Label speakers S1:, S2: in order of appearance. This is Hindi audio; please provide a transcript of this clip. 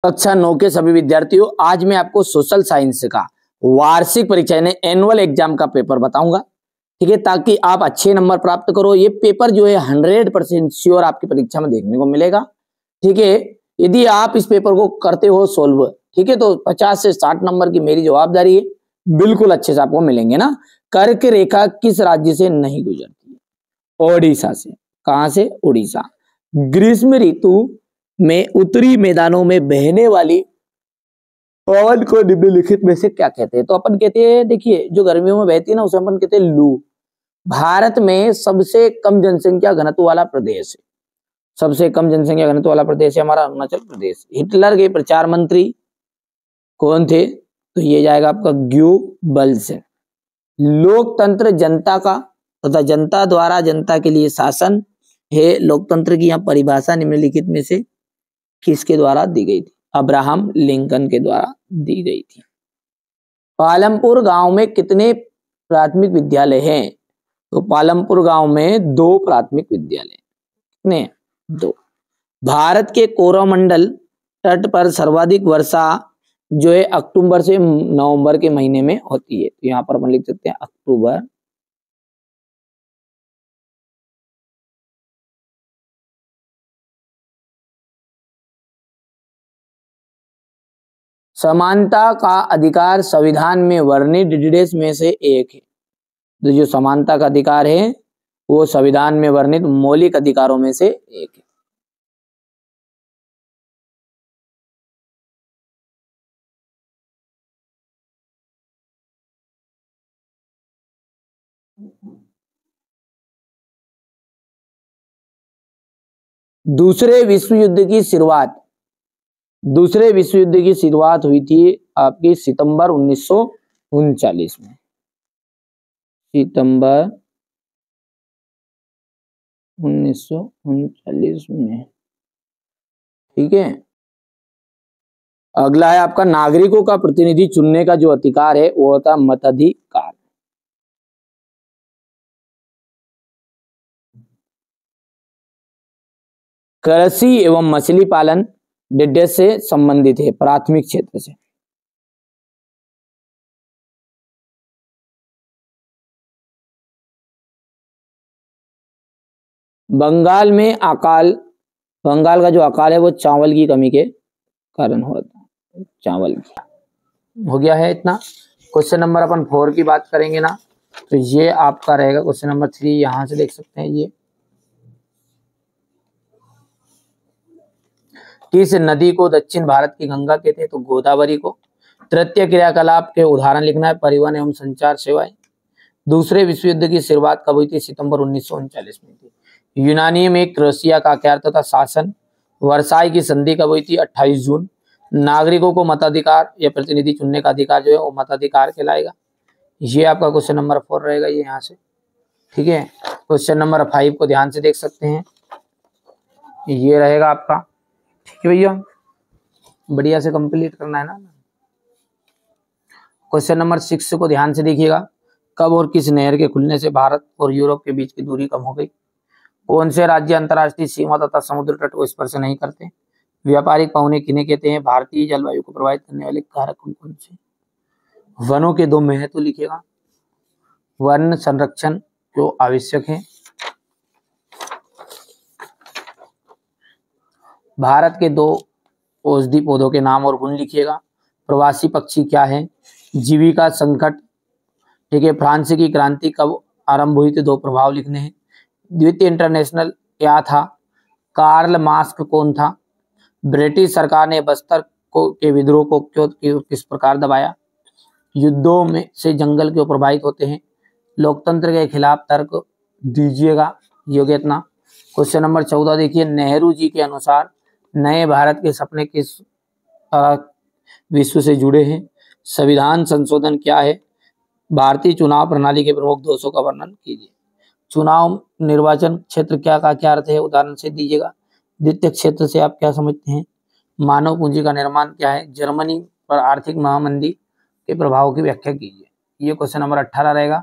S1: कक्षा 9 के सभी विद्यार्थियों, आज मैं आपको सोशल साइंस का वार्षिक परीक्षा यानी एनुअल एग्जाम का पेपर बताऊंगा, ठीक है, ताकि आप अच्छे नंबर प्राप्त करो। ये पेपर जो है 100% श्योर आपकी परीक्षा में देखने को मिलेगा, ठीक है। यदि आप इस पेपर को करते हो सोल्व, ठीक है, तो 50 से 60 नंबर की मेरी जवाबदारी है, बिल्कुल अच्छे से आपको मिलेंगे ना। कर्क रेखा किस राज्य से नहीं गुजरती है? ओडिशा से। कहां से? उड़ीसा। ग्रीष्म ऋतु में उत्तरी मैदानों में बहने वाली पवन को निम्नलिखित में से क्या कहते हैं? तो अपन कहते हैं, देखिए, जो गर्मियों में बहती है ना, उसे अपन कहते हैं लू। भारत में सबसे कम जनसंख्या घनत्व वाला प्रदेश है, सबसे कम जनसंख्या घनत्व वाला प्रदेश है हमारा अरुणाचल प्रदेश। हिटलर के प्रचार मंत्री कौन थे? तो ये जाएगा आपका ग्योबल्स। लोकतंत्र जनता का तथा जनता द्वारा जनता के लिए शासन है। लोकतंत्र की यहाँ परिभाषा निम्नलिखित में से किसके द्वारा दी गई थी? अब्राहम लिंकन के द्वारा दी गई थी। पालमपुर गांव में कितने प्राथमिक विद्यालय हैं? तो पालमपुर गांव में 2 प्राथमिक विद्यालय। कितने? 2। भारत के कोरोमंडल तट पर सर्वाधिक वर्षा जो है अक्टूबर से नवंबर के महीने में होती है। तो यहाँ पर अपन लिख सकते हैं अक्टूबर समानता का अधिकार संविधान में वर्णित डिटेल्स में से एक है। तो जो समानता का अधिकार है वो संविधान में वर्णित मौलिक अधिकारों में से एक है। दूसरे विश्व युद्ध की शुरुआत हुई थी आपकी सितंबर 1939 में। सितंबर 1939 में, ठीक है। अगला है आपका नागरिकों का प्रतिनिधि चुनने का जो अधिकार है वो होता है मताधिकार। कृषि एवं मछली पालन डिडेल से संबंधित है, प्राथमिक क्षेत्र से। बंगाल का जो अकाल है वो चावल की कमी के कारण होता है। चावल की हो गया है इतना। क्वेश्चन नंबर अपन 4 की बात करेंगे ना, तो ये आपका रहेगा क्वेश्चन नंबर 3। यहां से देख सकते हैं ये किस नदी को दक्षिण भारत की गंगा कहते हैं? तो गोदावरी को। तृतीय क्रियाकलाप के उदाहरण लिखना है, परिवहन एवं संचार सेवाएं। दूसरे विश्व युद्ध की शुरुआत कब हुई थी? सितंबर 1939 में थी। यूनानी में क्रोशिया का क्या अर्थ था? शासन। वर्साई की संधि कब हुई थी? 28 जून। नागरिकों को मताधिकार या प्रतिनिधि चुनने का अधिकार जो है वो मताधिकार कहलाएगा। ये आपका क्वेश्चन नंबर 4 रहेगा, ये यहाँ से, ठीक है। क्वेश्चन नंबर 5 को ध्यान से देख सकते हैं, ये रहेगा आपका, ठीक है भैया, बढ़िया से कंप्लीट करना है ना। क्वेश्चन नंबर 6 को ध्यान से देखिएगा। कब और किस नहर के खुलने से भारत और यूरोप के बीच की दूरी कम हो गई? कौन से राज्य अंतर्राष्ट्रीय सीमा तथा समुद्र तट को स्पर्श नहीं करते? व्यापारिक पहुने किन्हें कहते हैं? भारतीय जलवायु को प्रभावित करने वाले कारक कौन से? वनों के 2 महत्व लिखिएगा। वन संरक्षण जो आवश्यक है। भारत के 2 औषधि पौधों के नाम और गुण लिखिएगा। प्रवासी पक्षी क्या है? जीविका संकट, ठीक है। फ्रांस की क्रांति कब आरंभ हुई थी? 2 प्रभाव लिखने हैं। द्वितीय इंटरनेशनल क्या था? कार्ल मार्क्स कौन था? ब्रिटिश सरकार ने बस्तर के विद्रोह को किस प्रकार दबाया? युद्धों में से जंगल क्यों प्रभावित होते हैं? लोकतंत्र के खिलाफ तर्क दीजिएगा। योग्य इतना। क्वेश्चन नंबर 14 देखिए, नेहरू जी के अनुसार नए भारत के सपने किस विश्व से जुड़े हैं? संविधान संशोधन क्या है? भारतीय चुनाव प्रणाली के प्रमुख दोषों का वर्णन कीजिए। चुनाव निर्वाचन क्षेत्र क्या का क्या अर्थ है? उदाहरण से दीजिएगा। द्वितीय क्षेत्र से आप क्या समझते हैं? मानव पूंजी का निर्माण क्या है? जर्मनी पर आर्थिक महामंदी के प्रभाव की व्याख्या कीजिए। ये क्वेश्चन नंबर 18 रहेगा।